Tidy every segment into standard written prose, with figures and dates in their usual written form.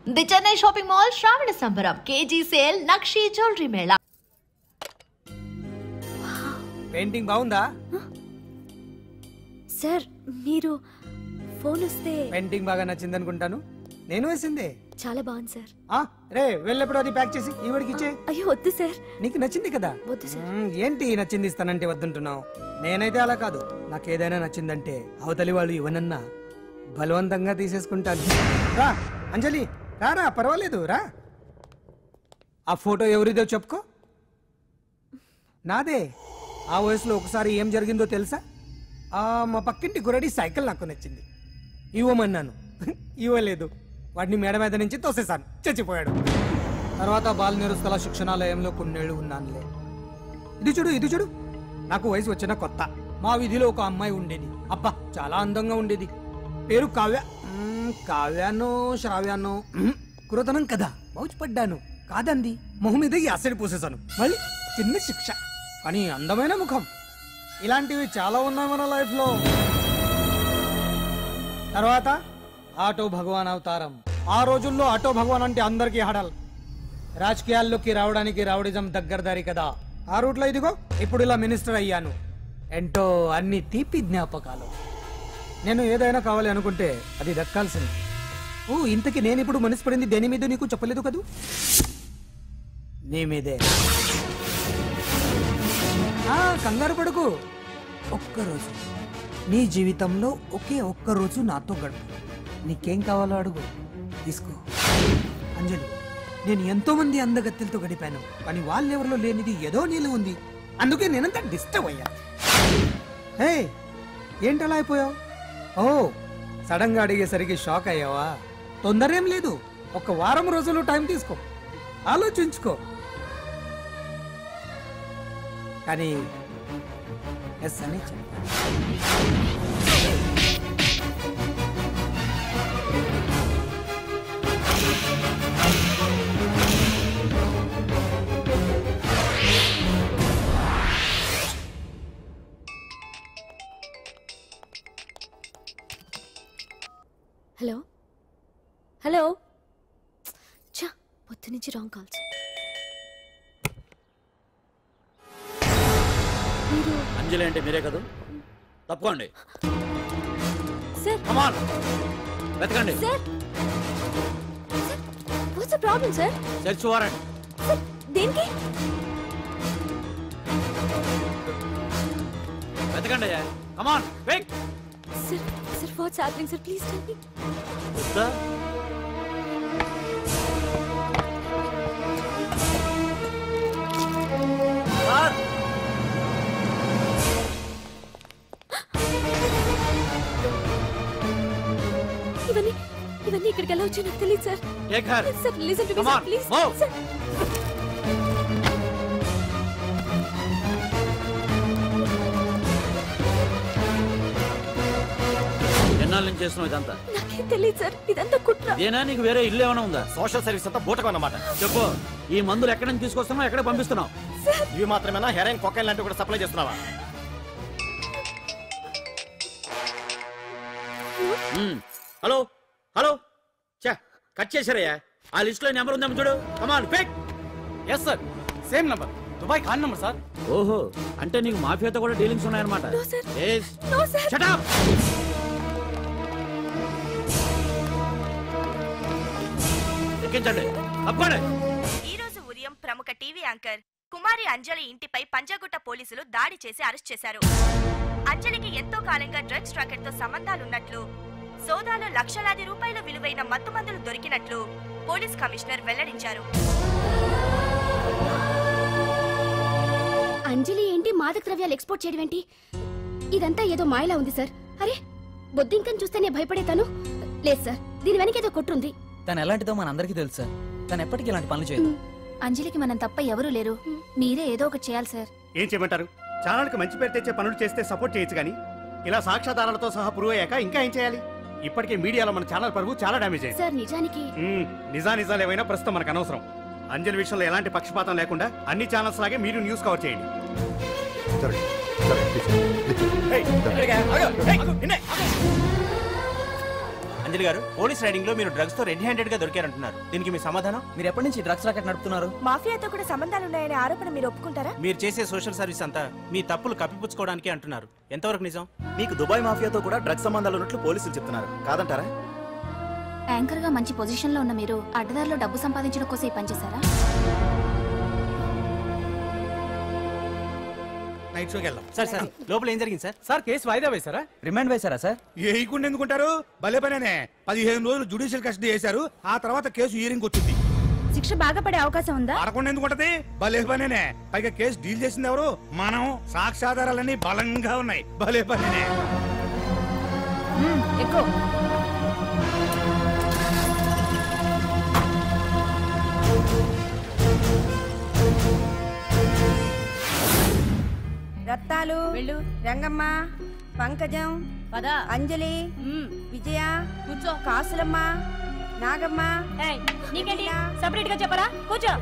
The Chennai shopping mall శ్రావణ సంబరం KG sale నక్షి jewellery Mela. Painting బాగుందా sir? మీరు ఫోన్ వస్తే పెయింటింగ్ బాగా నచ్చింది అనుకుంటాను. నేను వేసిందే. చాలా బాగుంది సార్. రే వెళ్ళప్పుడు అది ప్యాక్ చేసి ఈవిడికి ఇచ్చే. అయ్యో వద్దు సార్. నీకు నచ్చింది కదా. వద్దు సార్. ఏంటి నచ్చింది ఇస్తానంటే వద్దుంటున్నావు? నేనైతే అలా కాదు. నాకు ఏదైనా నచ్చిందంటే అవతలి వాళ్ళు ఇవ్వనన్నా బలవంతంగా తీసేసుకుంటాను. రా అంజలి రారా, పర్వాలేదు రా. ఆ ఫోటో ఎవరిదో చెప్పుకో. నాదే. ఆ వయసులో ఒకసారి ఏం జరిగిందో తెలుసా? మా పక్కింటి గురడి సైకిల్ నాకు నచ్చింది, ఇవ్వమన్నాను, ఇవ్వలేదు. వాడిని మేడ మీద నుంచి తోసేశాను, చచ్చిపోయాడు. తర్వాత బాల నిరుస్తల శిక్షణాలయంలో కొన్నేళ్ళు ఉన్నానులే. ఇది చూడు, నాకు వయసు వచ్చిన కొత్త మా వీధిలో ఒక అమ్మాయి ఉండేది. అబ్బా చాలా అందంగా ఉండేది. పేరు కావ్య. కావ్యానో శ్రావ్యానో కురతనం కదా. మౌచిపడ్డాను. కాదంది. మొహం మీద యాసిడ్ పూసేశాను. మళ్ళీ చిన్న శిక్ష, కానీ అందమైన ముఖం. ఇలాంటివి చాలా ఉన్నాయి మన లైఫ్ లో. తర్వాత ఆటో భగవాన్ అవతారం. ఆ రోజుల్లో ఆటో భగవాన్ అంటే అందరికీ హడల్. రాజకీయాల్లోకి రావడానికి రౌడిజం దగ్గరదారి కదా. ఆ రూట్లో ఇదిగో ఇప్పుడు ఇలా మినిస్టర్ అయ్యాను. ఏంటో అన్ని తీపి జ్ఞాపకాలు. నేను ఏదైనా కావాలి అనుకుంటే అది దక్కాల్సింది. ఇంతకీ నేను ఇప్పుడు మనసు పడింది దేని మీద నీకు చెప్పలేదు కదూ? నీ మీదే. కంగారు పడుకు. ఒక్కరోజు నీ జీవితంలో ఒకే ఒక్కరోజు నాతో గడుపు. నీకేం కావాలో అడుగు, తీసుకో. అంజలి, నేను ఎంతో మంది అందగత్తెలతో గడిపాను, కానీ వాళ్ళెవరిలో లేనిది ఏదో నీళ్ళు ఉంది. అందుకే నేనంతా డిస్టర్బ్ అయ్యా. ఏంటలా అయిపోయావు? సడన్ గా అడిగేసరికి షాక్ అయ్యావా? తొందర ఏం లేదు. ఒక వారం రోజులు టైం తీసుకో, ఆలోచించుకో. కానీ ఎస్ అని చెప్పు. Hello hello. చా, పొద్దు నుంచి రాంగ్ కాల్స్. అంజలి అంటే మీరే కదా? తప్పుకోండి సార్. కమాన్ వెతకండి sir. What's the problem sir? Search warrant. Sir దేనికి? వెతకండి. Come on quick. Sir sir what's happening sir? Please tell me. వద్దా? సార్ ఇవన్నీ ఇక్కడికి ఎలా వచ్చాయో నాకు తెలియదు sir. Take her. Sir listen to me sir please. Sir ఎన్నాళ్ళ నుంచి చేస్తున్నావు ఇదంతా? నాకేం తెలియదు సార్, ఇదంతా కుట్ర. ఏనా నీకు వేరే ఇల్లు ఏమైనా ఉందా? సోషల్ సర్వీస్ అంతా బూటకం అన్నమాట. చెప్పు, ఈ మందులు ఎక్కడి నుంచి తీసుకొస్తున్నావు, ఎక్కడ పంపిస్తున్నావు? ఇవి మాత్రమేనా? హెరాయిన్, కొకైన్ లాంటివి కూడా సప్లై చేస్తున్నావా? హలో హలో, చా కట్ చేశారయ్యా. ఆ లిస్ట్ లో నెంబర్ ఉందేమో చూడు. Come on quick. Yes sir, same number, Dubai Khan number sir. ఓహో, అంటే నీకు మాఫియాతో కూడా డీలింగ్స్ ఉన్నాయన్నమాట. No sir. yes. No sir. Shut up. ఎక్కించండి, తప్పండి. ఈ రోజు ఉదయం ప్రముఖ టీవీ యాంకర్ కుమారి అంజలి ఇంటిపై పంజాగుట్ట పోలీసులు దాడి చేసి అరెస్ట్ చేశారు. అంజలికి ఎంతో కాలంగా డ్రగ్స్ రాకెట్ తో సంబంధాలున్నట్లు, సోదాలో లక్షలాది రూపాయల విలువైన మత్తుమందులు దొరికినట్లు పోలీస్ కమిషనర్ వెల్లడించారు. అంజలి ఏంటి మాదక ద్రవ్యాలు ఎక్స్పోర్ట్ చేయడం ఏంటి? ఇదంతా ఏదో మాయలా ఉంది సార్. అరే బొద్దింకని చూస్తేనే భయపడేతాను. లేదు సార్, దీని వెనక ఏదో కొట్టుంది. తను ఎలాంటిదో మనందరికీ తెలుసు సార్. తను ఎప్పటికీ ఇలాంటి పనులు చేయదు. అంజలికి మనం తప్ప ఎవరూ లేరు. మీరే ఏదో ఒకటి చేయాలి సార్. ఏం చేయమంటారు? ఛానల్కి మంచి పేరు తెచ్చే పనులు చేస్తే సపోర్ట్ చేయొచ్చు, కానీ ఇలా సాక్ష్యాధారాలతో సహా ప్రూవ్ అయ్యాక ఇంకా ఏం చేయాలి? ఇప్పటికే మీడియాలో మన ఛానల్ పరువు చాలా డ్యామేజ్ అయింది సార్. నిజానికి నిజాలు ఏవైనా ప్రస్తుతం మనకు అనవసరం. అంజలి విషయంలో ఎలాంటి పక్షపాతం లేకుండా అన్ని ఛానల్స్ లాగే మీరు న్యూస్ కవర్ చేయండి. అంజలి గారు, పోలీస్ రైడింగ్ లో మీరు డ్రగ్స్ తో రెడ్ హ్యాండెడ్ గా దొరికారంటున్నారు. దీనికి మీ సమాధానం? మీరు ఎప్పటి నుంచి డ్రగ్స్ రాకెట్ నడుపుతున్నారు? మాఫియాతో కూడా సంబంధాలున్నాయనే ఆరోపణ మీరు ఒప్పుకుంటారా? మీరు చేసే సోషల్ సర్వీస్ అంతా మీ తప్పులు కప్పిపుచ్చుకోవడానికి అంటున్నారు. ఎంతవరకు నిజం? మీకు దుబాయ్ మాఫియాతో కూడా డ్రగ్స్ సంబంధాలు ఉన్నట్లు పోలీసులు చెప్తున్నారు, కాదంటారా? యాంకర్ గా మంచి పొజిషన్ లో ఉన్న మీరు అడ్డదారిలో డబ్బు సంపాదించడం కోసం ఈ పని చేశారా? నైట్ షోకి వెళ్దాం. సార్ సార్ లోపల ఏం జరిగింది సార్? సార్ కేసు వాయిదా వేశారా? రిమాండ్ వేశారా సార్? ఏయకుండా ఎందుకుంటారు? భలే పనేనే. 15 రోజులు జ్యుడిషియల్ కస్టడీ చేశారు. ఆ తర్వాత కేసు హియరింగ్ వచ్చింది. శిక్ష బాగా పడే అవకాశం ఉందా? ఆడకుండా ఎందుకుంటది? భలే పనేనే. పైగా కేసు డీల్ చేసింది ఎవరు? మనం. సాక్ష్యాధారాలన్నీ బలంగా ఉన్నాయి. భలే పనేనే. ఎక్కువ రత్తాలు, రంగమ్మ, పంకజం, అంజలి, విజయ, కూర్చో, కాసులమ్మ, నాగమ్మ. నీకేంటి సపరేట్ గా చెప్పరా? కూర్చో.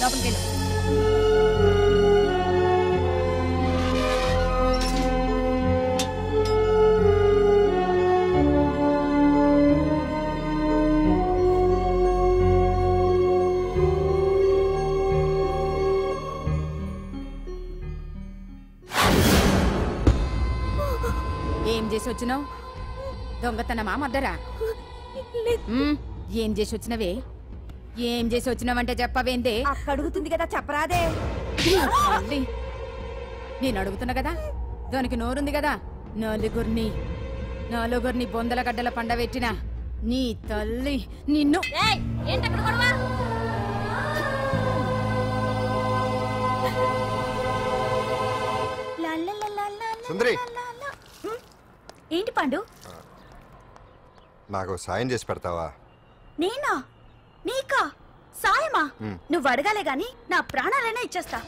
లోపలికి వెళ్ళు. ఏం చేసి వచ్చినావు? దొంగతనమా మద్దరా? ఏం చేసి వచ్చినవే? ఏం చేసి వచ్చినావంటే చెప్పవేందే? అడుగుతుంది కదా, చెప్పరాదే. నేను అడుగుతున్నా కదా, దానికి నోరుంది కదా. నలుగురిని బొందల గడ్డల పండబెట్టిన నీ తల్లి నిన్ను. సుందరి, ఏంటి పండు? నాకు సాయం చేసి పెడతావా? నేనా? నీకా సాయమా? నువ్వు అడగాలే గాని నా ప్రాణాలైనా ఇచ్చేస్తా.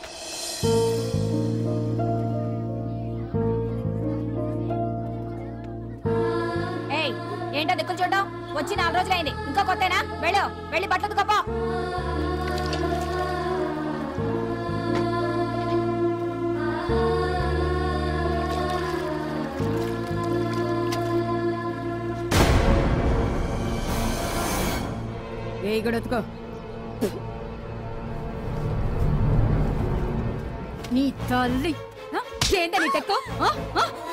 ఏంటో దిక్కులు చూడడం? వచ్చి 4 రోజులైంది, ఇంకా కొత్తేనా? వెళ్ళి బట్టలు కప్ప. ఏ గడొత్తుకో. నీ తల్లి ఏంటే నీ తెక్కు?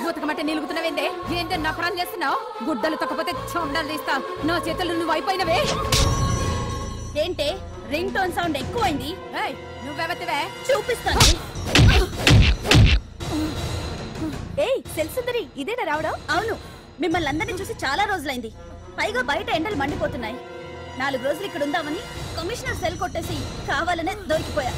ఉతకమంటే నిలుగుతున్నావేందే? ఏంటే నఫరం చేస్తున్నావు? గుడ్డలు తొక్కపోతే చొండలు తీస్తా. నా చేతులు నువ్వు అయిపోయినవే. ఏంటే రింగ్ టోన్ సౌండ్ ఎక్కువైంది? నువ్వెవతివే? చూపిస్తాను. ఏయ్ సెల్సుందరి, ఇదేనా రావడం? అవును, మిమ్మల్ని అందరినీ చూసి చాలా రోజులైంది. పైగా బయట ఎండలు మండిపోతున్నాయి. 4 రోజులు ఇక్కడ ఉందామని కమిషనర్ సెల్ కొట్టేసి కావాలనే దొరికిపోయా.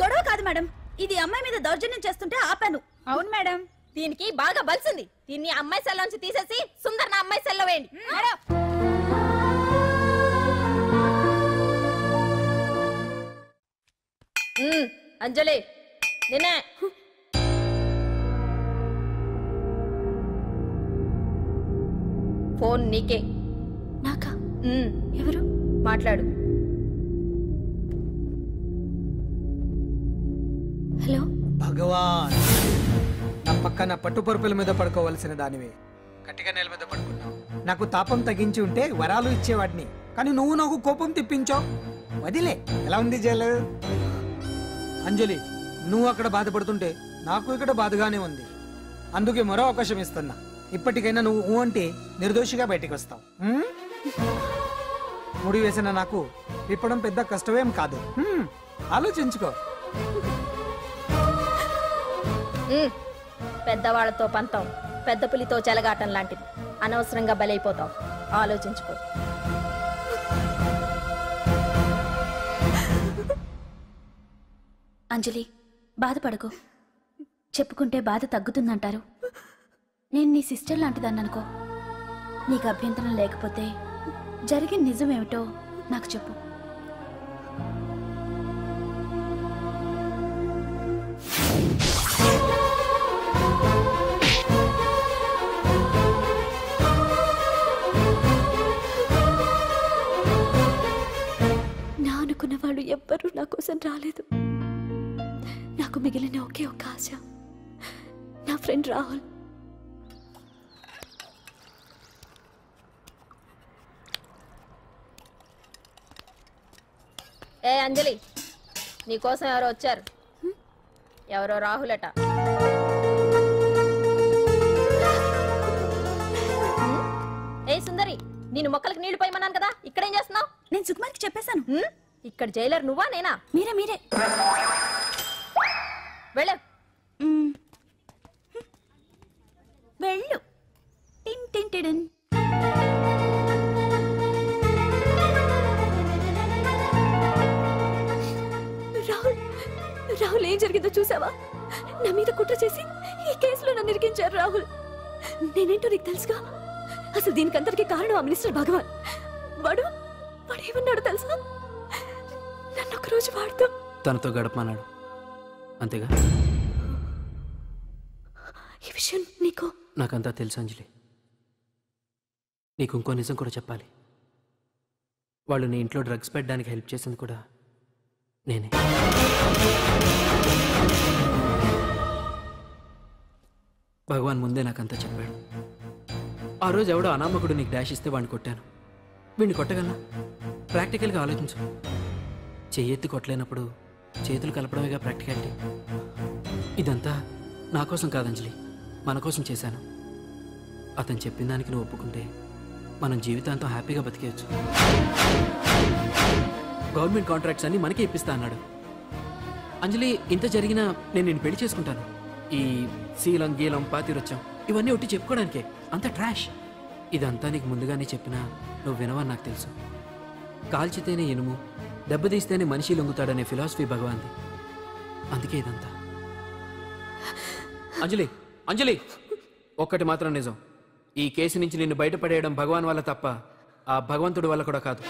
గొడవ కాదు మేడం, ఇది అమ్మాయి మీద దౌర్జన్యం చేస్తుంటే ఆపాను. అవును మేడం, దీనికి బాగా బలిసింది. దీన్ని అమ్మాయి సెల్లోంచి తీసేసి సుందర్ నా అమ్మాయి సెల్లో వేయండి. అంజలి, నిన్నే. ఫోన్ నీకే. నాకా? ఎవరు? మాట్లాడు. హలో. భగవాన్, నా పక్కన పట్టుపరుపుల మీద పడుకోవలసిన దానివే గట్టిగా నేల మీద పడుకున్నావు. నాకు తాపం తగ్గించి ఉంటే వరాలు ఇచ్చేవాడిని, కానీ నువ్వు నాకు కోపం తెప్పించావు. వదిలే. ఎలా ఉంది జైలు? అంజలి, నువ్వు అక్కడ బాధపడుతుంటే నాకు ఇక్కడ బాధగానే ఉంది. అందుకే మరో అవకాశం ఇస్తున్నా. ఇప్పటికైనా నువ్వు అంటే నిర్దోషిగా బయటికి వస్తావు. ముడి వేసిన నాకు విప్పడం పెద్ద కష్టమేం కాదు. ఆలోచించుకో. పెద్దవాళ్లతో పంతం పెద్ద పులితో చెలగాటం లాంటిది. అనవసరంగా బలైపోతావు. ఆలోచించుకో. అంజలి, బాధపడకు, చెప్పుకుంటే బాధ తగ్గుతుందంటారు. నేను నీ సిస్టర్ లాంటిదాన్ని అనుకో. నీకు అభ్యంతరం లేకపోతే జరిగిన నిజమేమిటో నాకు చెప్పు. నా అనుకున్న వాళ్ళు ఎవ్వరూ నా కోసం రాలేదు. నాకు మిగిలిన ఒకే ఒక్క ఆశ నా ఫ్రెండ్ రాహుల్. ఏ అంజలి, నీకోసం ఎవరో వచ్చారు. ఎవరో రాహుల్ అట. ఏ సుందరి, నేను మొక్కలకు నీళ్లు పోయమన్నాను కదా, ఇక్కడేం చేస్తున్నావు? నేను సుకుమార్కి చెప్పేశాను. ఇక్కడ జైలర్ నువ్వా నేనా? మీరే వెళ్ళ వెళ్ళు. టిన్ టిన్ టిడిన్. రాహుల్ ఏం జరిగిందో చూసావా? నా మీద కుట్ర చేసి ఈ కేసులో నన్ను ఇరికించారు రాహుల్. నేనేంటో నీకు తెలుసుగా. అసలు దీనికంతటికీ కారణం ఆ మినిస్టర్ భగవాన్. వాడు ఏమన్నాడు తెలుసా? నన్ను ఒకరోజు వాడుతూ తనతో గడపమన్నాడు, అంతేగా? ఈ విషయం నీకు నాకంతా తెలుసు అంజలి. నీకు ఇంకో నిజం కూడా చెప్పాలి. వాళ్ళు నీ ఇంట్లో డ్రగ్స్ పెట్టడానికి హెల్ప్ చేసింది కూడా నేనే. భగవాన్ ముందే నాకంతా చెప్పాడు. ఆ రోజు ఎవడో అనామకుడు నీకు డాష్ ఇస్తే వాడిని కొట్టాను. వీడిని కొట్టగలనా? ప్రాక్టికల్గా ఆలోచించు. చెయ్యెత్తి కొట్టలేనప్పుడు చేతులు కలపడమేగా ప్రాక్టికాలిటీ. ఇదంతా నా కోసం కాదంజలి, మన కోసం చేశాను. అతను చెప్పిన దానికి నువ్వు ఒప్పుకుంటే మనం జీవితాంతం హ్యాపీగా బతికేయచ్చు. గవర్నమెంట్ కాంట్రాక్ట్స్ అన్ని మనకే ఇప్పిస్తా అన్నాడు. అంజలి, ఇంత జరిగినా నేను నిన్ను పెళ్లి చేసుకుంటాను. ఈ శీలం గీలం పాతిరొచ్చాం ఇవన్నీ ఒట్టి చెప్పుకోవడానికే. అంత ట్రాష్. ఇదంతా నీకు ముందుగానే చెప్పినా నువ్వు వినవని నాకు తెలుసు. కాల్చితేనే ఇనుము, దెబ్బతీస్తేనే మనిషి లొంగుతాడనే ఫిలాసఫీ భగవాన్ది. అందుకే ఇదంతా. అంజలి, అంజలి, ఒక్కటి మాత్రం నిజం. ఈ కేసు నుంచి నిన్ను బయటపడేయడం భగవాన్ వల్ల తప్ప ఆ భగవంతుడి వల్ల కూడా కాదు.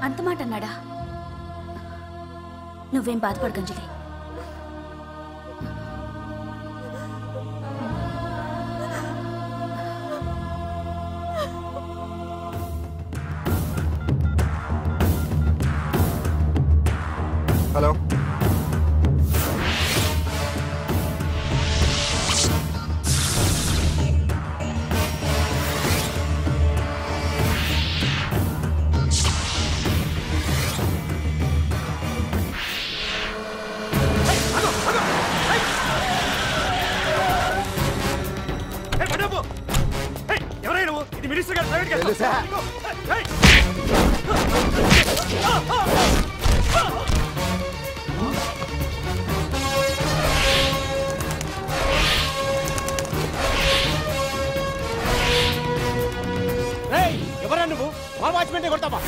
అంత మాట అన్నాడా? నువ్వేం బాధపడకంజలి. హలో, ఎవరైనా ఇది మినిస్టర్ గారు ప్రైవేట్ తెలుసా? ఎవరా నువ్వు? మా వాచ్మెంటే కొడతావా?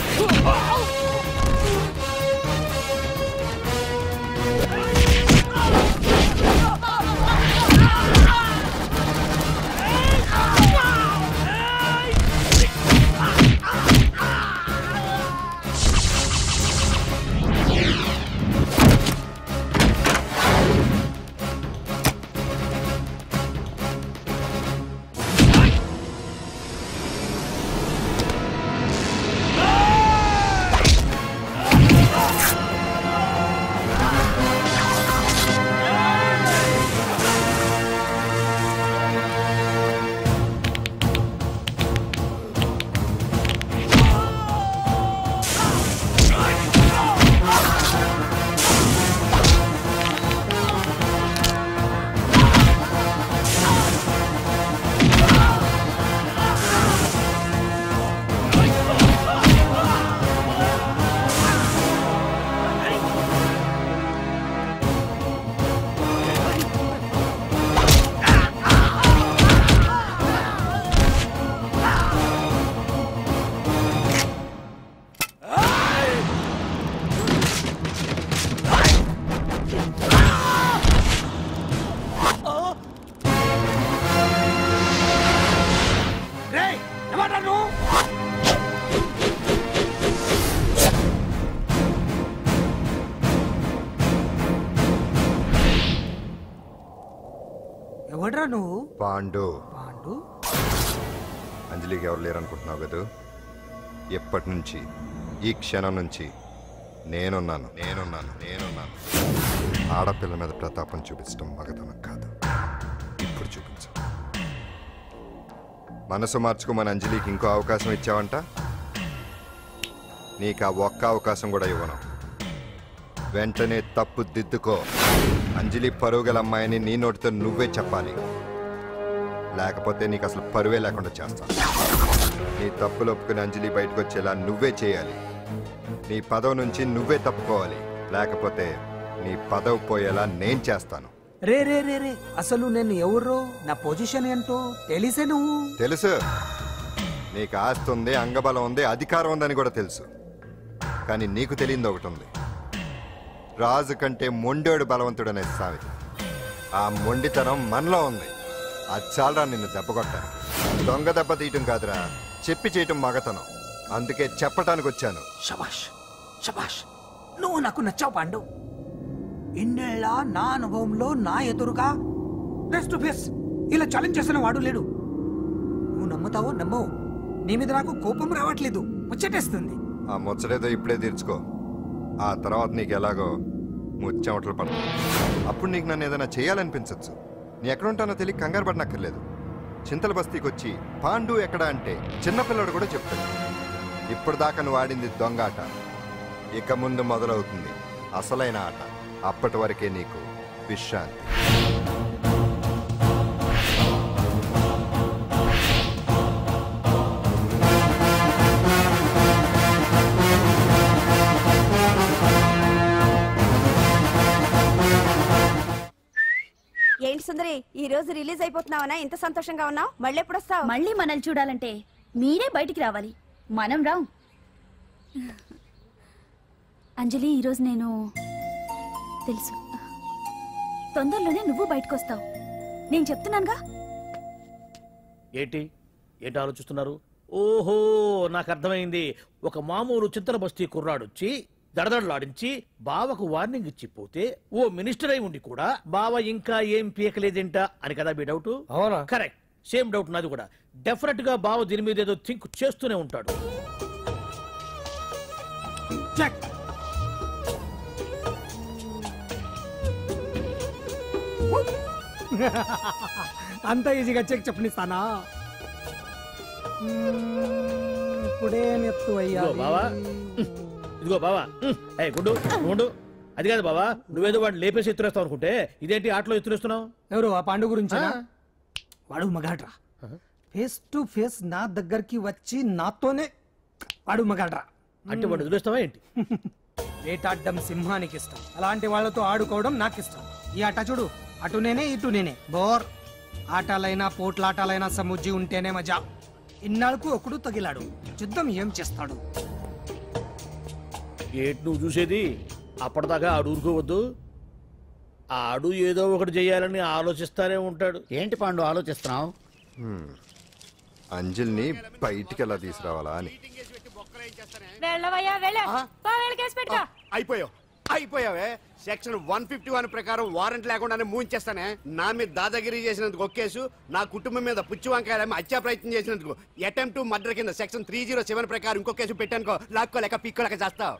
ఎవడ్రా నువ్వు? పాండు. పాండు? అంజలికి ఎవరు లేరనుకుంటున్నావు కదా? ఎప్పటి నుంచి, ఈ క్షణం నుంచి నేనున్నాను. ఆడపిల్ల మీద ప్రతాపం చూపించడం మగతనం కాదు. ఇప్పుడు చూపించు. మనసు మార్చుకోమని అంజలికి ఇంకో అవకాశం ఇచ్చావంట. నీకు ఆ ఒక్క అవకాశం కూడా ఇవ్వను. వెంటనే తప్పు దిద్దుకో. అంజలి పరుగల అమ్మాయిని నీ నోటితో నువ్వే చెప్పాలి, లేకపోతే నీకు అసలు పరువే లేకుండా చేస్తాను. నీ తప్పులు ఒప్పుకుని అంజలి బయటకు వచ్చేలా నువ్వే చేయాలి. నీ పదవి నుంచి నువ్వే తప్పుకోవాలి, లేకపోతే నీ పదవి పోయేలా నేను చేస్తాను. రే రే రే రే అసలు నేను ఎవరో, నా పొజిషన్ ఏంటో తెలిసే నువ్వు? తెలుసు. నీకు ఆస్తి ఉంది, అంగబలం ఉంది, అధికారం ఉందని కూడా తెలుసు. కానీ నీకు తెలియంది ఒకటి ఉంది. రాజు కంటే మొండోడు బలవంతుడనే సామెత. ఆ మొండితనం మనలో ఉంది. అది చాలరా నిన్ను దెబ్బ కొట్టాను. దొంగ దెబ్బ తీయటం కాదురా, చెప్పి చేయటం మగతనం. అందుకే చెప్పటానికి వచ్చాను. శబాష్ శబాష్, నువ్వు నాకు నచ్చావు పాండు. ఇన్నేళ్ళ నా అనుభవంలో నా ఎదురుగా ఫేస్ టు ఫేస్ ఇలా ఛాలెంజ్ చేసిన వాడు లేడు. నువ్వు నమ్ముతావో నమ్మవు, నీ మీద నాకు కోపం రావట్లేదు, ముచ్చటేస్తుంది. ఆ ముచ్చటేదో ఇప్పుడే తీర్చుకో. ఆ తర్వాత నీకు ఎలాగో ముచ్చెమటలు పడతాయి. అప్పుడు నీకు నన్ను ఏదైనా చేయాలనిపించచ్చు. నీ ఎక్కడుంటానో తెలియ కంగారు పడనక్కర్లేదు. చింతల బస్తీకి వచ్చి పాండు ఎక్కడ అంటే చిన్నపిల్లడు కూడా చెప్తాడు. ఇప్పుడు దాకా నువ్వు ఆడింది దొంగ ఆట. ఇక ముందు మొదలవుతుంది అసలైన ఆట. అప్పటి వరకే నీకు విశ్రాంతి. ఏంటి సుందరి, ఈ రోజు రిలీజ్ అయిపోతున్నావనా? ఇంత సంతోషంగా ఉన్నావు? మళ్ళీ ఎప్పుడు వస్తావు? మళ్ళీ మనల్ని చూడాలంటే మీరే బయటికి రావాలి, మనం రాం. అంజలి, ఈరోజు నేను తెలుసు, తొందరలోనే నువ్వు బయటకు వస్తావు, నేను చెప్తున్నానుగా. ఏంటి ఏంటి ఆలోచిస్తున్నారు? ఓహో, నాకు అర్థమైంది. ఒక మామూలు చింతల బస్తీ కుర్రాడొచ్చి దడదడలాడించి బావకు వార్నింగ్ ఇచ్చి పోతే ఓ మినిస్టర్ అయి ఉండి కూడా బావ ఇంకా ఏం పీకలేదేంట అని కదా మీ డౌట్? అవునా? కరెక్ట్, సేమ్ డౌట్ నాది కూడా. డెఫినెట్ గా బావ దీని మీద ఏదో థింక్ చేస్తూనే ఉంటాడు. అంత ఈజీగా చెక్ చెప్పనిస్తానా? ఇప్పుడే నెత్తు అయ్యా బావా. ఇదిగో బావా, గుడ్డు గుండు. అది కాదు బావా, నువ్వేదో వాడిని లేపేసి ఎత్తురేస్తావు అనుకుంటే ఇదేంటి ఆటలో ఎత్తురేస్తున్నావు? ఎవరు? ఆ పాండు గురించి. వాడు మగాడ్రా, ఫేస్ టు ఫేస్ నా దగ్గరికి వచ్చి నాతోనే వాడు మగాడ్రా. అంటే వాడు వదిలేస్తావా ఏంటి? వేటాడ్డం సింహానికి ఇష్టం, అలాంటి వాళ్ళతో ఆడుకోవడం నాకు ఇష్టం. ఈ ఆట చూడు, అటు నేనే ఇటు నేనే. బోర్. ఆటలైనా పోట్లాటాలైనా సముజ్జి ఉంటేనే మజా. ఇన్నాళ్ళకు ఒకడు తగిలాడు, యుద్ధం ఏం చేస్తాడు? ఏంటి నువ్వు చూసేది? అప్పటిదాకా ఆడు ఊరుకోవద్దు. ఆడు ఏదో ఒకటి చెయ్యాలని ఆలోచిస్తానే ఉంటాడు. ఏంటి పాండు ఆలోచిస్తున్నావు? అంజలిని బయటికి ఎలా తీసుకురావాలా అని. అయిపోయావే. సెక్షన్ 151 ప్రకారం వారెంట్ లేకుండానే మూయించేస్తానే. నా మీద దాదాగిరి చేసినందుకు ఒక కేసు, నా కుటుంబం మీద పుచ్చి వంకాయ హత్యా ప్రయత్నం చేసినందుకు అటెంప్ట్ టు మర్డర్ కింద సెక్షన్ 307 ప్రకారం ఇంకో కేసు పెట్టానుకో, లాక్కోలేక పిక్కోలేక చేస్తావు.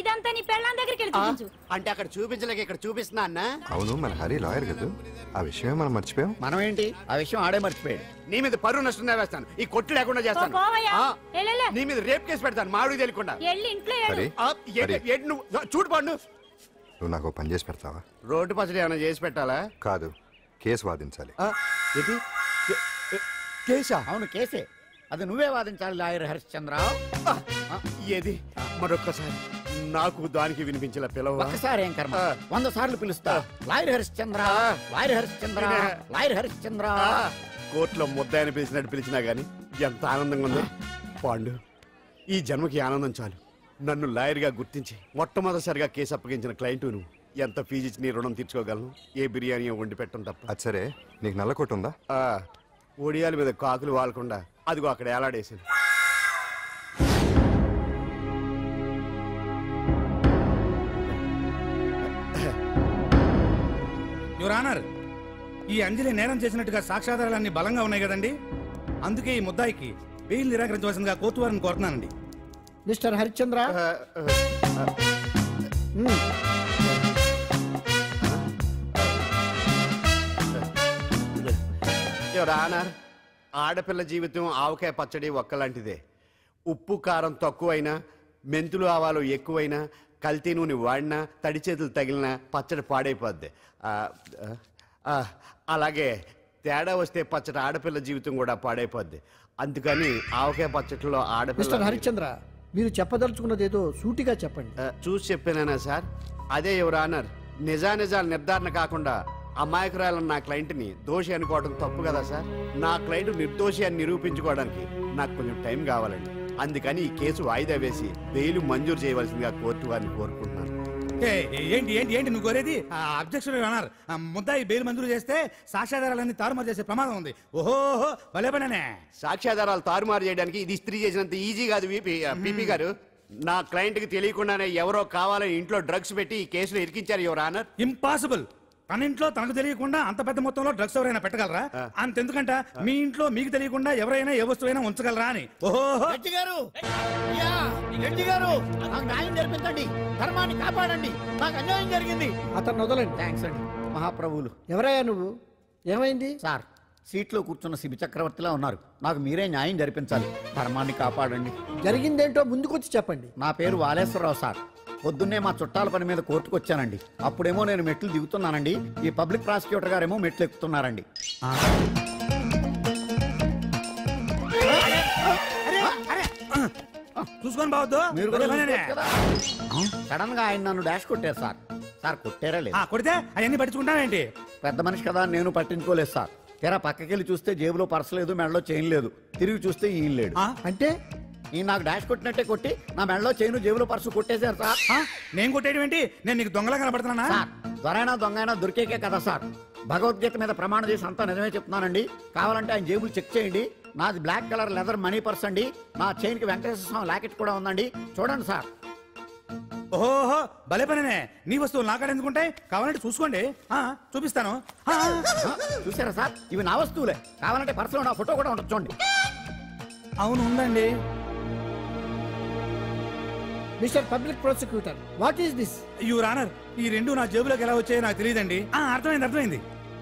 ఇదంతా నీ పెళ్ళాం దగ్గరికి వెళ్ళి చూపించు. అంటే అక్కడ చూపించలేక ఇక్కడ చూపిస్తున్నా అన్న. అవును, మన హరి లాయర్ కదా, ఆ విషయమే మనం మర్చిపోయాం. మనం ఏంటి ఆ విషయం ఆడే మర్చిపోయాడు. నీ మీద పరువు నష్టం వేస్తాను, ఈ కొట్టు లేకుండా చేస్తాను. నీ మీద రేప్ కేసు పెడతాను మాడు తెలియకుండా. చూడు పండు, నువ్వు నాకు పని చేసి పెడతావా? రోడ్డు పచ్చడి ఏమైనా చేసి పెట్టాలా? కాదు, కేసు వాదించాలి. కేసా? అవును కేసే, అది నువ్వే వాదించాలి లాయర్ హరిశ్చంద్ర. ఏది మరొక్కసారి నాకు దానికి వినిపించిన పిలవ. ఒక్కసారి ఏం కర్మ, 100 సార్లు పిలుస్తా. Lawyer Harishchandra, lawyer Harishchandra, lawyer Harishchandra. కోర్టులో ముద్దాయని పిలిచినట్టు పిలిచినా గానీ ఎంత ఆనందంగా ఉందో పాండు. ఈ జన్మకి ఆనందం చాలు. నన్ను లాయర్గా గుర్తించి మొట్టమొదటిసారిగా కేసు అప్పగించిన క్లయింట్ నువ్వు. ఎంత ఫీజు ఇచ్చి నీ రుణం తీర్చుకోగలను? ఏ బిర్యానీ వండి పెట్టడం తప్ప. అది సరే, నీకు నల్ల కొట్టు ఉందా? ఒడియాల మీద కాకులు వాలకుండా అదిగో అక్కడ ఏలాడేసింది. యువర్ ఆనర్, ఈ అంజలి నేరం చేసినట్టుగా సాక్ష్యాధారాలన్నీ బలంగా ఉన్నాయి కదండి. అందుకే ఈ ముద్దాయికి బెయిల్ నిరాకరించవలసిందిగా కోర్టు వారిని కోరుతున్నానండి. మిస్టర్ హరిశ్చంద్ర, యువర్ ఆనర్, ఆడపిల్ల జీవితం ఆవకాయ పచ్చడి ఒక్కలాంటిదే. ఉప్పు కారం తక్కువైనా, మెంతులు ఆవాలు ఎక్కువైనా, కల్తీ నూనె వాడినా, తడి చేతులు తగిలినా పచ్చడి పాడైపోద్ది. అలాగే తేడా వస్తే పచ్చడి ఆడపిల్ల జీవితం కూడా పాడైపోద్ది. అందుకని ఆవకాయ పచ్చడిలో ఆడపిల్ల. మిస్టర్ హరిశ్చంద్ర, మీరు చెప్పదలుచుకున్నది ఏదో సూటిగా చెప్పండి. చూసి చెప్పానా సార్? అదే యువర్ ఆనర్, నిజానిజాలు నిర్ధారణ కాకుండా అమాయకురాలన్న నా క్లయింట్ని దోషి అనుకోవడం తప్పు కదా సార్. నా క్లయింట్ నిర్దోషి అని నిరూపించుకోవడానికి నాకు కొంచెం టైం కావాలండి. అందుకని ఈ కేసు వాయిదా వేసి బెయిల్ మంజూరు చేయవలసిందిగా కోర్టు వారిని కోరుకుంటున్నాను. ఏంటి ఏంటి ఏంటి నువ్వు కోరేది? అబ్జెక్షన్ అన్నారు. ముద్దాయి బెయిల్ మంజూరు చేస్తే సాక్ష్యాధారాలన్నీ తారుమారు చేసే ప్రమాదం ఉంది. ఓహో భలే పనే. సాక్ష్యాధారాలు తారుమారు చేయడానికి ఇది ఇస్త్రీ చేసినంత ఈజీ కాదు పీపీ గారు. నా క్లయింట్ కి తెలియకుండానే ఎవరో కావాలని ఇంట్లో డ్రగ్స్ పెట్టి ఈ కేసులో ఇరికించారు యువర్ ఆనర్. ఇంపాసిబుల్. తన ఇంట్లో తనకు తెలియకుండా అంత పెద్ద మొత్తంలో డ్రగ్స్ ఎవరైనా పెట్టగలరా? అంతెందుకంట మీ ఇంట్లో మీకు తెలియకుండా ఎవరైనా ఏ వస్తువైనా ఉంచగలరా అని. ఓహో నాకు న్యాయం జరిపించండి, ధర్మాన్ని కాపాడండి, నాకు అన్యాయం జరిగింది. అతను వదలండి. థ్యాంక్స్ అండి మహాప్రభువులు. ఎవరయ్యా నువ్వు? ఏమైంది? సార్, సీట్లో కూర్చున్న శిబి చక్రవర్తిలా ఉన్నారు. నాకు మీరే న్యాయం జరిపించాలి, ధర్మాన్ని కాపాడండి. జరిగిందేంటో ముందుకొచ్చి చెప్పండి. నా పేరు వాలేశ్వరరావు సార్. పొద్దున్నే మా చుట్టాల పని మీద కోర్టుకు వచ్చానండి. అప్పుడేమో నేను మెట్లు దిగుతున్నానండి, ఈ పబ్లిక్ ప్రాసిక్యూటర్ గారేమో మెట్లు ఎక్కుతున్నారండి. చూసుకొని బావద్దు. సడన్ గా ఆయన నన్ను డాష్ కొట్టారు సార్. సార్ కొట్టారా లేదు? కొడితే అవన్నీ పట్టించుకుంటావేంటి? పెద్ద మనిషి కదా నేను పట్టించుకోలేదు సార్. తెరా పక్కకెళ్ళి చూస్తే జేబులో పర్స్ లేదు, మెడలో చైన్ లేదు. తిరిగి చూస్తే ఈయన లేడు. అంటే ఈ నాకు డాష్ కొట్టినట్టే కొట్టి నా మెడలో చైన్ జేబులో పర్సు కొట్టేశారు సార్. నేను కొట్టేయడం ఏంటి? నేను నీకు దొంగలా కనబడుతున్నా? దొరైనా దొంగైనా దొరికేకే కదా సార్. భగవద్గీత మీద ప్రమాణం చేసి అంతా నిజమే చెప్తున్నానండి. కావాలంటే ఆయన జేబులు చెక్ చేయండి. నాది black colour leather money purse అండి. నా చైన్ కి వెంకటేశ్వర స్వామి లాకెట్ కూడా ఉందండి, చూడండి సార్. ఓహో భలే పనే. నీ వస్తువులు నాకాడ ఎందుకుంటాయి? కావాలంటే చూసుకోండి, చూపిస్తాను. చూసారా సార్, ఇవి నా వస్తువులే. కావాలంటే పర్సులో నా ఫోటో కూడా ఉండొచ్చు చూడండి. అవును ఉందండి. Mister public prosecutor, what is this? Your honour, ఈ రెండు నా జేబులోకి ఎలా వచ్చాయో నాకు తెలియదండి. అర్థమైంది.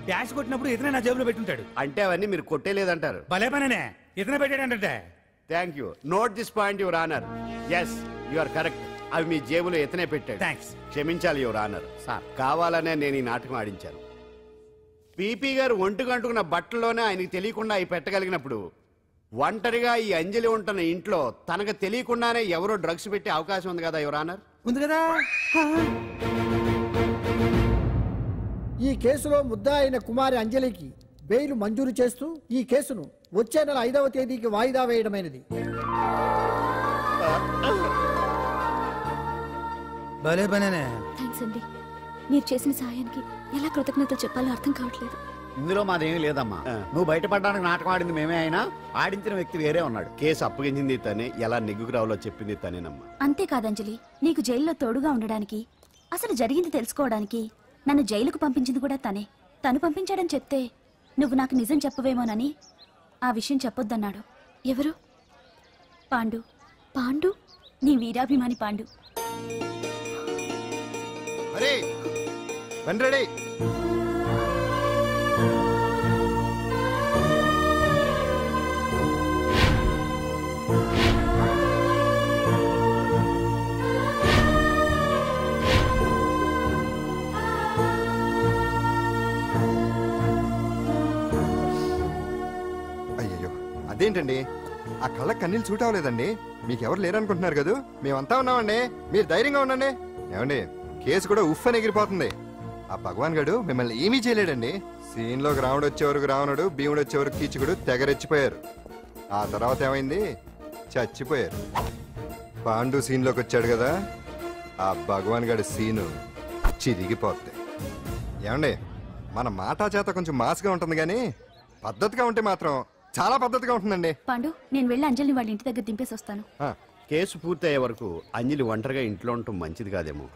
డాష్ కొట్టినప్పుడు ఇతనే నా జేబులో పెట్టుంటాడు. అంటే అవన్నీ మీరు కొట్టేలేదంటారు? భలే పనే, ఇతనే పెట్టాడంటే. Thank you. Note this point your honour. Yes, you are correct. అవి మీ జేబులో ఇతనే పెట్టాడు. థ్యాంక్స్. క్షమించాలి యువర్ ఆనర్. సార్, కావాలనే నేను ఈ నాటకం ఆడించాను. పీపీ గారు ఒంటికి అంటుకున్న బట్టల్లోనే ఆయనకి తెలియకుండా అవి పెట్టగలిగినప్పుడు ఒంటరిగా ఈ అంజలి ఉంటున్న ఇంట్లో తనకు తెలియకుండానే ఎవరో డ్రగ్స్ పెట్టే అవకాశం ఉంది కదా యువర్ ఆనర్. ఉంది కదా. ఈ కేసులో ముద్దా అయిన కుమారి అంజలికి బెయిల్ మంజూరు చేస్తూ ఈ కేసును వచ్చే నెల 5వ తేదీకి వాయిదా వేయడమైనది. భలే పనే. థ్యాంక్స్ అండి. మీరు చేసిన సహాయానికి ఎలా కృతజ్ఞతలు చెప్పాలో అర్థం కావట్లేదు. ఇందులో మాదేమీ లేదమ్మా. నువ్వు బయటపడడానికి నాటకం ఆడింది మేమే అయినా ఆడించిన వ్యక్తి వేరే ఉన్నాడు. కేసు అప్పగించింది తనే, ఎలా నెగ్గుకు రావాలో చెప్పింది తనేనమ్మా. అంతేకాదంజలి, నీకు జైల్లో తోడుగా ఉండడానికి, అసలు జరిగింది తెలుసుకోవడానికి నన్ను జైలుకు పంపించింది కూడా తనే. తను పంపించాడని చెప్తే నువ్వు నాకు నిజం చెప్పవేమోనని ఆ విషయం చెప్పొద్దన్నాడు. ఎవరు? పాండు. పాండు, నీ వీరాభిమాని పాండు. అయ్యో, అదేంటండి ఆ కళ్ళ కన్నీళ్ళు సూట్ అవ్వలేదండి. మీకెవరు లేరనుకుంటున్నారు కదా, మేమంతా ఉన్నామండి, మీరు ధైర్యంగా ఉండండి. ఏమండి, కేసు కూడా ఉఫ్ అని ఎగిరిపోతుంది. ఆ భగవాన్ గడు మిమ్మల్ని ఏమీ చేయలేడండి. సీన్లోకి రావణుడు వచ్చే వరకు రావణుడు, భీముడు వచ్చే వరకు కీచుకుడు తెగరెచ్చిపోయారు. ఆ తర్వాత ఏమైంది? చచ్చిపోయారు. పాండు సీన్లోకి వచ్చాడు కదా, ఆ భగవాన్ గడి సీను చిరిగిపోద్ది. ఏమండి, మన మాటా చేత కొంచెం మాస్గా ఉంటుంది కానీ పద్ధతిగా ఉంటే మాత్రం చాలా పద్ధతిగా ఉంటుందండి. పాండు, నేను వెళ్ళి అంజలిని వాళ్ళ ఇంటి దగ్గర దింపేసి వస్తాను. కేసు పూర్తయ్యే వరకు అంజలి ఒంటరిగా ఇంట్లో ఉండటం మంచిది కాదేమో.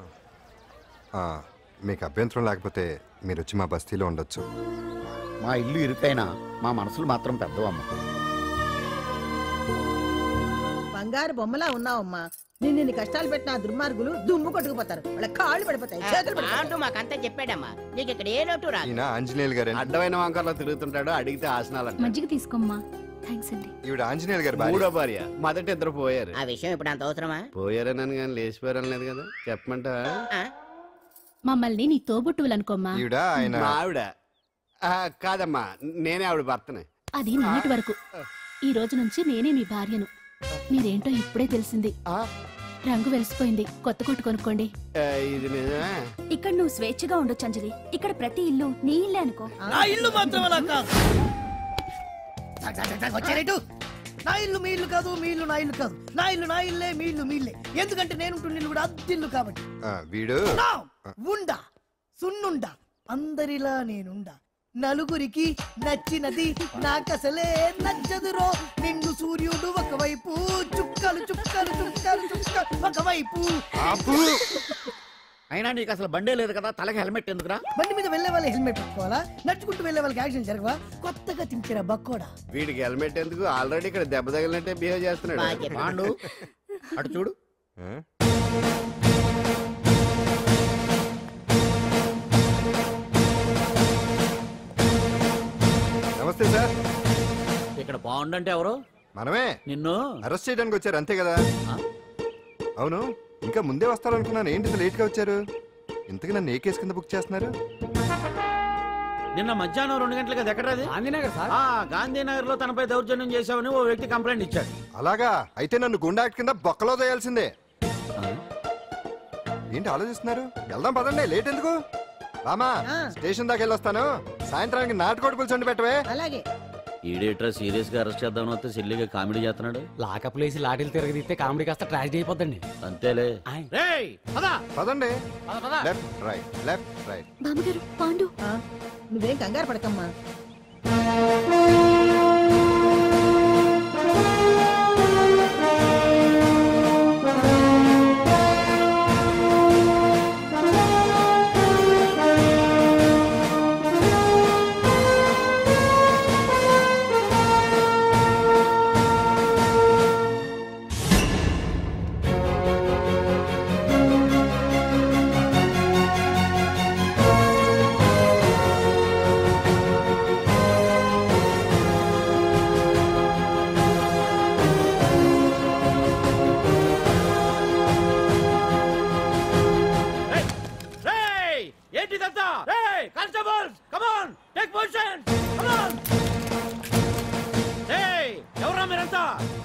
మీకు అభ్యంతరం లేకపోతే మీరు వచ్చి మా బస్తీలో ఉండొచ్చు. మా ఇల్లు ఇరుకైనా మా మనసులు మాత్రం పెద్దవమ్మ. బంగారు బొమ్మలా ఉన్నావమ్మా. నిన్ను కష్టాలు పెట్టిన దుర్మార్గులు దుమ్ము కొట్టుకుపోతారు. వాళ్ళ కాళ్ళు పడిపోతాయి, చేతులు పడిపోతాయి. మాకంతా చెప్పాడమ్మా. నీకు ఇక్కడ ఏ లోటు రాదు. ఆంజనేయులు గారు అడ్డమైన వంకర్లో తిరుగుతుంటాడు, అడిగితే ఆసనాలు. మజ్జిగ తీసుకోమ్మా. థ్యాంక్స్ అండి. ఈవిడ ఆంజనేయులు గారు మూడో భార్య. మొదట ఇద్దరు పోయారు. ఆ విషయం ఇప్పుడు అంత అవసరమా? పోయారనని కానీ లేచిపోయారని లేదు కదా, చెప్పమంటా? మమ్మల్ని నీ తోబుట్టువులు అనుకోమ్మా. ఈవిడ ఆయన మా ఆవిడ కాదమ్మా, నేనే ఆవిడ భర్తనే. అది నిన్నటి వరకు. ఈ రోజు నుంచి నేనే మీ భార్యను. మీరేంటో ఇప్పుడే తెలిసింది. రంగు వెలిసిపోయింది, కొత్త కొట్టు కొనుక్కోండి. ఇది నిజమే. ఇక్కడ నువ్వు స్వేచ్ఛగా ఉండొచ్చు అంజలి. ఇక్కడ ప్రతి ఇల్లు నీ ఇల్లే అనుకో. నా ఇల్లు మాత్రం అలా కాదు. వచ్చారేటు? నా ఇల్లు మీ ఇల్లు కాదు, మీ ఇల్లు నా ఇల్లు కాదు. నా ఇల్లు నా ఇల్లే, మీ ఇల్లు మీ ఇల్లే. ఎందుకంటే నేను ఉంటున్న ఇల్లు కూడా అద్దిల్లు కాబట్టి. వీడు ఉండా సున్నుండా అందరిలా నేనుండా. నలుగురికి నచ్చినది నాకసలే నచ్చదురో. నిన్ను సూర్యుడు ఒకవైపు, చుక్కలు చుక్కలు చుక్కలు చుక్కలు ఒకవైపు. అయినా నీకు అసలు బండే లేదు కదా, తలకి హెల్మెట్ ఎందుకురా? బండి మీద వెళ్లే వాళ్ళు హెల్మెట్ పెట్టుకోవాలా? నడుచుకుంటూ వెళ్లే వాళ్ళకి యాక్షన్ జరగవా? కొత్తగా తింటారా బక్కోడా? వీడికి హెల్మెట్ ఎందుకు? ఆల్రెడీ ఇక్కడ దెబ్బ తగిలినట్టే బిహేవ్ చేస్తున్నాడు. పాండు అటు చూడు. నమస్తే సార్. ఇక్కడ బాగుండంటే ఎవరు? మనమే. నిన్ను అరెస్ట్ చేయడానికి వచ్చారు అంతే కదా? అవును, ఇంకా ముందే వస్తారనుకున్నాను. ఏంటి లేట్ గా వచ్చారు? ఇంతకు నన్ను ఏ కేసు కింద బుక్ చేస్తున్నారు? నిన్న మధ్యాహ్నం 2 గంటలకు ఎక్కడది? గాంధీనగర్ లో తనపై దౌర్జన్యం చేశామని ఓ వ్యక్తి కంప్లైంట్ ఇచ్చాడు. అలాగా? అయితే నన్ను గుండా యాక్ట్ కింద బొక్కలో చేయాల్సిందే. ఏంటి ఆలోచిస్తున్నారు? వెళ్దాం పదండి, లేట్ ఎందుకు? రామా, స్టేషన్ దాకా వెళ్ళొస్తాను. సాయంత్రానికి నాటుకోడి పులుసు వండి పెట్టవే. అలాగే. ఈడేట్రా సీరియస్ గా అరెస్ట్ చేద్దామని వస్తే సిల్లిగా కామెడీ చేస్తున్నాడు. లాకప్ లేసి లాఠీలు తిరగదీస్తే కామెడీ కాస్త ట్రాజడీ అయిపోద్దండి. అంతేలే. పదండి. Left right, left right. బామ్మగారు, పాండు. నువ్వేం కంగారు పడకమ్మా.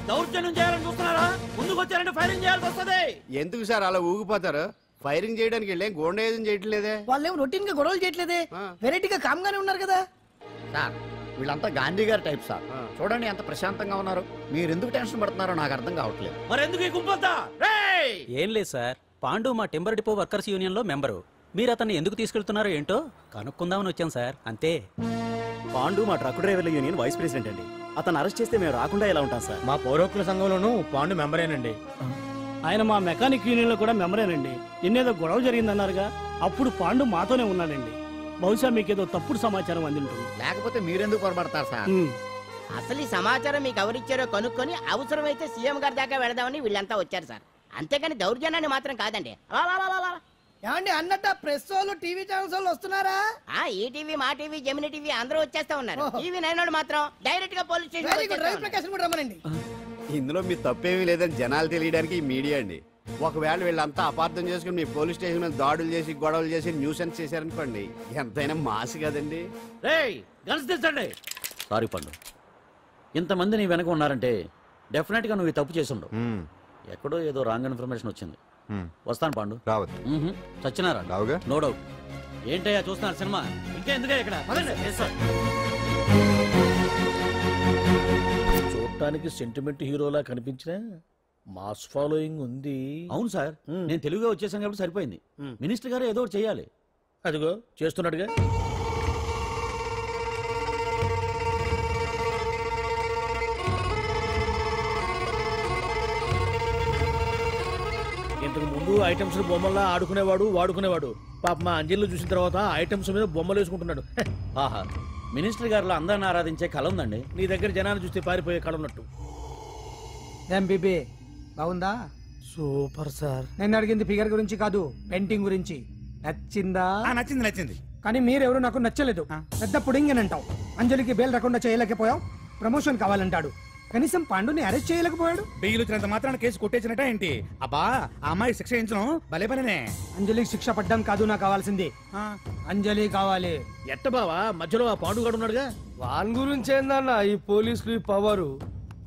దౌర్జన్యం చేయాలని చూస్తున్నారా? ముందుకు వచ్చారంటే ఫైరింగ్ చేయాల్సి వస్తుంది. ఎందుకు సార్ అలా ఊగిపోతారు? ఫైరింగ్ చేయడానికి వెళ్ళే గోండేజం చేయట్లేదే. వాళ్ళేమో రొటీన్ గా గొడవలు చేయట్లేదే, వెరైటీగా కామ్ గానే ఉన్నారు కదా సార్. వీళ్ళంతా గాంధీ గారి టైప్ సార్. చూడండి ఎంత ప్రశాంతంగా ఉన్నారు. మీరు ఎందుకు టెన్షన్ పడుతున్నారో నాకు అర్థం కావట్లేదు. మరెందుకు ఈ గుంపంతా? ఏం లేదు సార్, పాండు మా టింబర్ డిపో వర్కర్స్ యూనియన్ లో మెంబరు. మీరు అతన్ని ఎందుకు తీసుకెళ్తున్నారో ఏంటో కనుక్కుందామని వచ్చాం సార్, అంతే. పాండు మా ట్రక్ డ్రైవర్ల యూనియన్ వైస్ ప్రెసిడెంట్ అండి. అతను అరెస్ట్ చేస్తే మేము రాకుండా ఎలా ఉంటాం సార్? మా పౌరోక్తుల సంఘంలోనూ పాండు మెంబరేనండి. ఆయన మా మెకానిక్ యూనియన్ లో కూడా మెంబరేనండి. నిన్నేదో గొడవ జరిగిందన్నారుగా, అప్పుడు పాండు మాతోనే ఉన్నాడండి. బహుశా మీకేదో తప్పుడు సమాచారం అందింటుంది. లేకపోతే మీరెందుకు పొరపడతారు సార్? అసలు ఈ సమాచారం మీకు ఎవరిచ్చారో కనుక్కొని అవసరమైతే సీఎం గారి దాకా వెళదామని వీళ్ళంతా వచ్చారు సార్. అంతేకాని దౌర్జన్యాన్ని మాత్రం కాదండి. ఏమండి అన్నట్టు ప్రెస్ వాళ్ళు టీవీ ఛానల్స్ వాళ్ళు వస్తున్నారా? ఈ టీవీ, మా టీవీ, జెమిని టీవీ అందరూ వచ్చేస్తా ఉన్నారు. టీవీ 9 మాత్రం డైరెక్ట్ గా పోలీస్ స్టేషన్. ఇందులో మీ తప్పేమీ లేదని జనాలు తెలియడానికి ఈ మీడియా అండి. ఒకవేళ వీళ్ళంతా అపార్థం చేసుకుని మీ పోలీస్ స్టేషన్ మీద దాడులు చేసి గొడవలు చేసి న్యూసెన్స్ చేశారనుకోండి, ఎంతైనా మాసి కదండి. సారీ పండు, ఇంతమంది నీ వెనక ఉన్నారంటే డెఫినెట్ గా నువ్వు తప్పు చేసి ఉండవు. ఎక్కడో ఏదో రాంగ్ ఇన్ఫర్మేషన్ వచ్చింది. వస్తాను పాండు. రావద్దు. చచ్చినారా? No doubt. ఏంటయ్యా చూస్తున్నారు సినిమా? ఇంకా ఎందుకే ఇక్కడ? చూడటానికి సెంటిమెంట్ హీరోలా కనిపించిన మాస్ ఫాలోయింగ్ ఉంది. అవును సార్, నేను తెలుగుగా వచ్చేసాను కాబట్టి సరిపోయింది. మినిస్టర్ గారు ఏదో ఒకటి చేయాలి. అదిగో చేస్తున్నాడుగా. ఇంతకు ముందు ఐటమ్స్ బొమ్మల్లా ఆడుకునేవాడు, వాడుకునేవాడు. పాప మా అంజలిలో చూసిన తర్వాత ఐటమ్స్ మీద బొమ్మలు వేసుకుంటున్నాడు. ఆహా, మినిస్టర్ గారిలో అందరిని ఆరాధించే కళ ఉందండి. నీ దగ్గర జనాన్ని చూస్తే పారిపోయే కళ ఉన్నట్టు. బీబీ బాగుందా? Super sir. నేను అడిగింది ఫిగర్ గురించి కాదు, పెయింటింగ్ గురించి. నచ్చిందా? నచ్చింది నచ్చింది. కానీ మీరెవరు నాకు నచ్చలేదు. పెద్ద పుడింగ్ అని అంటావు. అంజలికి బెయిల్ రాకుండా చేయలేకపోయావు. ప్రమోషన్ కావాలంటాడు. కనీసం పాండుని అరెస్ట్ చేయలేకపోయాడు. బెయిల్ వచ్చినంత మాత్రాన కేసు కొట్టేసినట్ట ఏంటి? అబ్బా ఆ అమ్మాయి శిక్ష వేయించడం భలే పనినే. అంజలికి శిక్ష పడ్డం కాదు నాకు కావాల్సింది. అంజలి కావాలి. ఎట్ట బావా మధ్యలో ఆ పాండుగాడు ఉన్నాడుగా. వాన్ గురించి ఏందన్నా ఈ పోలీసులు ఈ పవరు?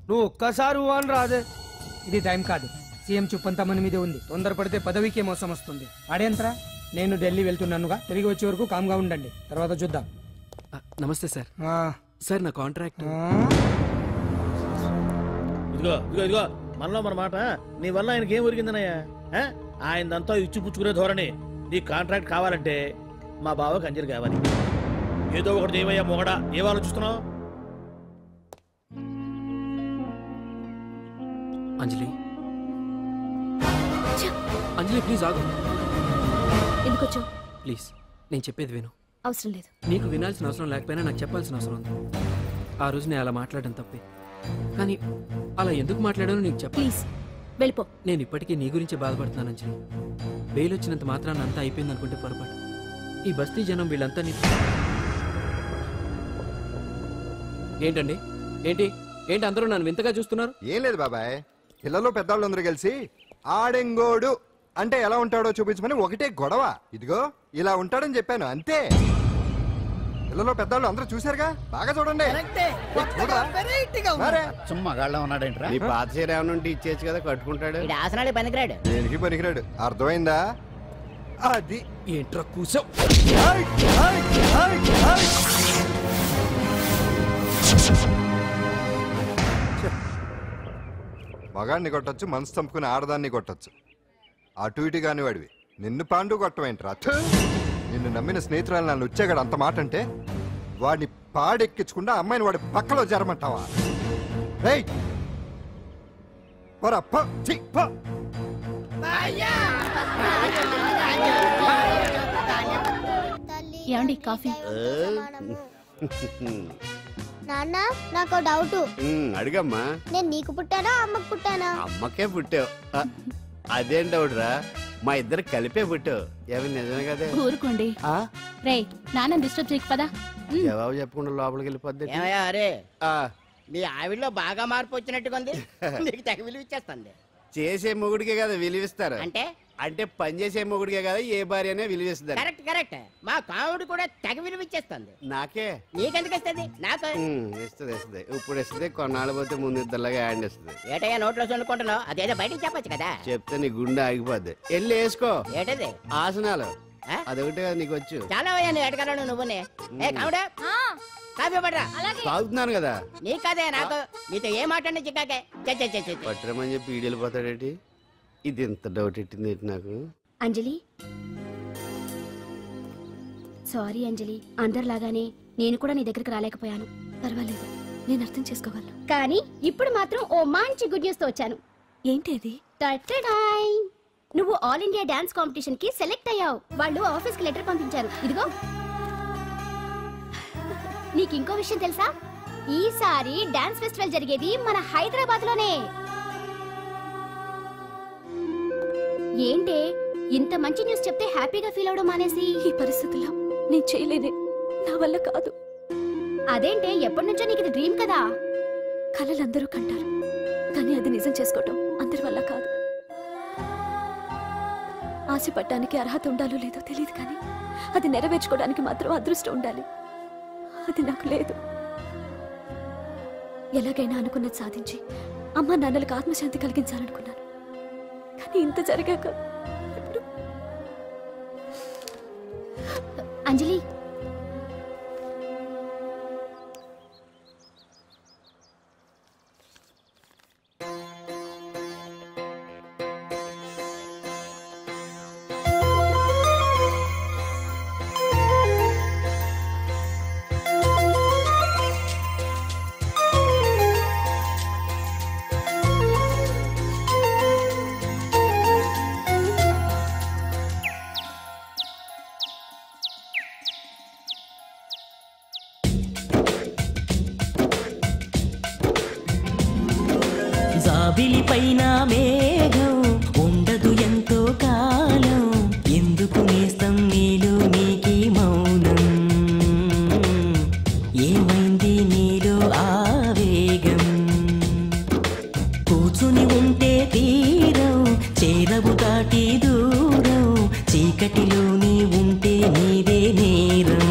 నువ్వు ఒక్కసారి వాన్ రాదే. ఇది టైం కాదు. సీఎం చుప్పంతా మన మీదే ఉంది. తొందరపడితే పదవికే మోసం వస్తుంది. ఆడేంతరా? నేను ఢిల్లీ వెళ్తున్నానుగా. తిరిగి వచ్చే వరకు కామ్గా ఉండండి, తర్వాత చూద్దాం. నమస్తే సార్. సార్ నా కాంట్రాక్ట్. ఇదిగో ఇదిగో ఇదిగో మనలో మన మాట. నీ వల్ల ఆయనకి ఏం ఒరిగిందనయ్యా? ఆయనదంతా ఇచ్చిపుచ్చుకునే ధోరణి. నీ కాంట్రాక్ట్ కావాలంటే మా బావకి అంజలి కావాలి. ఏదో ఒకటి దేవయ్యా మొగడా, ఏం ఆలోచిస్తున్నావు? అంజలి అంజలి ప్లీజ్ ఆగు. ఎందుకు వచ్చావు? ప్లీజ్ నేను చెప్పేది విను. అవసరం లేదు. నీకు వినాల్సిన అవసరం లేకపోయినా నాకు చెప్పాల్సిన అవసరం ఉంది. ఆ రోజు నేను అలా మాట్లాడడం తప్పే, కానీ అలా ఎందుకు మాట్లాడానో నీకు చెప్ప. ప్లీజ్ వెళ్ళిపో. నేను ఇప్పటికీ నీ గురించి బాధపడుతున్నాను అంజలి. బెయిల్ వచ్చినంత మాత్రాన్ని అంతా అయిపోయింది అనుకుంటే పొరపాటు. ఈ బస్తీ జనం వీళ్ళంతా ఏంటండి? ఏంటి ఏంటి అందరూ నన్ను వింతగా చూస్తున్నారు? ఏం లేదు బాబాయ్, పిల్లలు పెద్దవాళ్ళందరూ కలిసి ఆడెంగోడు అంటే ఎలా ఉంటాడో చూపించమని ఒకటే గొడవ. ఇదిగో ఇలా ఉంటాడని చెప్పాను అంతే. పిల్లలు పెద్దవాళ్ళు అందరూ చూశారుగా, బాగా చూడండి. మగాళ్ళ ఉన్నాడంటే నీ పాత చీర ఏమైనా ఉంటే ఇచ్చేచ్చు కదా, కట్టుకుంటాడు. ఆసనాలు పనికిరాడు. దేనికి పనికిరాడు, అర్థమైందా? అది ఏంట్రా కూసావ్? మగాడిని కొట్టచ్చు, మనసు చంపుకుని ఆడదాన్ని కొట్టచ్చు. అటు ఇటు కాని వాడివి. నిన్ను పాండు కొట్టమేంట్రా? నిన్ను నమ్మిన స్నేహితురాలు నన్ను వచ్చాగాడు అంత మాట అంటే వాడిని పాడెక్కించకుండా అమ్మాయిని వాడి పక్కలో జరమంటావా? ఏమండి కాఫీ? నాన్న నాకు డౌట్. అడిగమ్మా. నేను నీకు పుట్టానా అమ్మకు పుట్టానా? అమ్మకే పుట్టావు. అదేం డౌట్ రా, మా ఇద్దరు కలిపే పుట్టావు. ఏమి నిజమే కదా? ఊరుకోండి. రే నాన్న డిస్టర్బ్ చేయకు పదా. జవాబు చెప్పకుండా లోపలికి వెళ్ళిపోద్ది. అరే మీ ఆవిడలో బాగా మార్పు వచ్చినట్టుగా ఉంది. నీకు తెగ విలువ ఇచ్చేస్తుంది. చేసే మొగుడికే కదా విలువిస్తారు. అంటే అంటే పని చేసే మొగుడికే కదా ఏ భార్య అనే విలువిస్తారు. Correct correct. మా కావుడు కూడా తెగ విలువ ఇచ్చేస్తుంది. నాకే? నీకెందుకు ఇస్తుంది? నాకు ఇస్తుంది ఇస్తుంది. ఇప్పుడు ఇస్తుంది, కొన్నాళ్ళు పోతే ముందు ఇద్దరులాగా హ్యాండ్ ఇస్తుంది. ఏటయ్యా నోట్లో చల్లుకుంటున్నావు? అదేదో బయటికి చెప్పొచ్చు కదా. చెప్తే నీ గుండె ఆగిపోద్ది. వెళ్ళి వేసుకో. ఏంటది? ఆసనాలు. అదొకటి కదా నీకు వచ్చు. చాలా అయ్యా నీ ఎడగలను నువ్వునే. ఏ కావుడా కాఫీ పడరా. తాగుతున్నాను కదా. నీ కదే నాకు. నీతో ఏ మాట్లాడి చిక్కాకే పట్టరమని చెప్పి ఈడు వెళ్ళిపోతాడేటి? ఇది ఎంత డౌట్ ఎట్టింది నాకు. అంజలి సారీ అంజలి, అందరిలాగానే నేను కూడా నీ దగ్గరికి రాలేకపోయాను. పర్వాలేదు, నేను అర్థం చేసుకోగలను. కానీ ఇప్పుడు మాత్రం ఓ మంచి గుడ్ న్యూస్ తో వచ్చాను. ఏంటి అది? నువ్వు ఆల్ ఇండియా డాన్స్ కాంపిటీషన్ కి సెలెక్ట్ అయ్యావు. వాళ్ళు ఆఫీస్ కి లెటర్ పంపించారు. ఇదిగో. నీకు ఇంకో విషయం తెలుసా? ఈసారి డాన్స్ ఫెస్టివల్ జరిగేది మన హైదరాబాద్ లోనే. ఏంటే ఇంత మంచి న్యూస్ చెప్తే హ్యాపీగా ఫీల్ అవడం మానేసి? ఈ పరిస్థితుల్లో నేను చేయలేనే, నా వల్ల కాదు. అదేంటే ఎప్పటి నుంచో నీకు ఇది డ్రీమ్ కదా? కలలందరూ కంటారు, కానీ అది నిజం చేసుకోవటం అందరి వల్ల కాదు. ఆశపడటానికి అర్హత ఉండాలో లేదో తెలియదు, కానీ అది నెరవేర్చుకోవడానికి మాత్రం అదృష్టం ఉండాలి. అది నాకు లేదు. ఎలాగైనా అనుకున్నది సాధించి అమ్మ నాన్నలకు ఆత్మశాంతి కలిగించాలనుకున్నాను, కానీ ఇంత జరిగాక అంజలి జాబిలి పైన మేఘం ఉండదు ఎంతో కాలం ఎందుకు నేస్తం నీలో నీకి మౌనం ఏమైంది నీలో ఆవేగం కూర్చుని ఉంటే తీరం చేరవు దాటి దూరం చీకటిలోని ఉంటే నీదే నేరం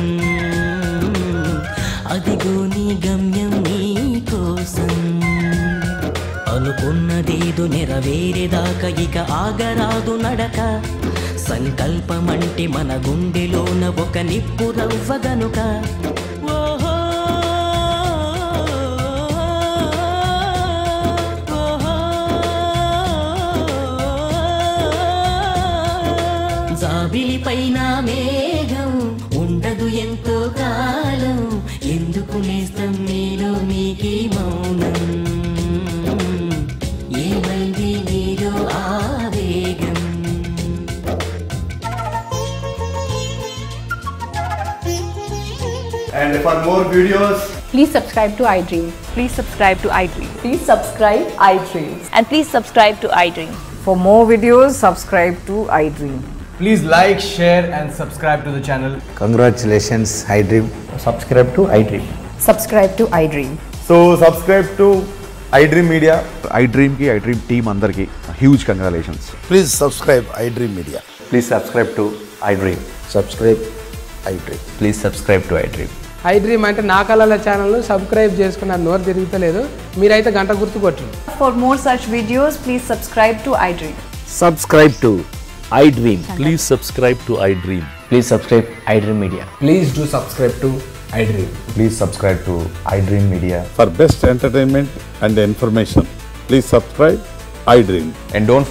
అదిగో నీ గమ్యం నీ కోసం అనుకున్నదేదో నెరవేరేదాకా ఇక ఆగరాదు నడక సంకల్పమంటే మన గుండెలోన ఒక నిప్పు రవ్వ గనుక ఓహో జాబిలి పైన మేఘం ఉండదు ఎంతో కాలం ఎందుకు నేస్తం నీలో నీకి మౌనం ఏమైంది నీలో ఆవేగం And for more videos, Please subscribe to iDream. Please subscribe to iDream. Please subscribe iDream. And please subscribe to iDream. For more videos, subscribe to iDream. please like, share, and subscribe to the channel. Congratulations, iDream. Subscribe to iDream. Subscribe to iDream. So subscribe to iDream Media. iDream ki iDream team andarki huge congratulations. Please subscribe iDream Media. Please subscribe to iDream. Subscribe iDream. Please subscribe to iDream. iDream అంటే నా కళల channel subscribe చేసుకున్న నోరు తిరుగుతలేదు మీరైతే గంట గుర్తు కొట్టండి For more such videos, please subscribe to iDream. Subscribe to iDream. Please subscribe to iDream. Please subscribe iDream Media. Please do subscribe to iDream. Please subscribe to iDream Media. For best entertainment and information, please subscribe iDream. And don't forget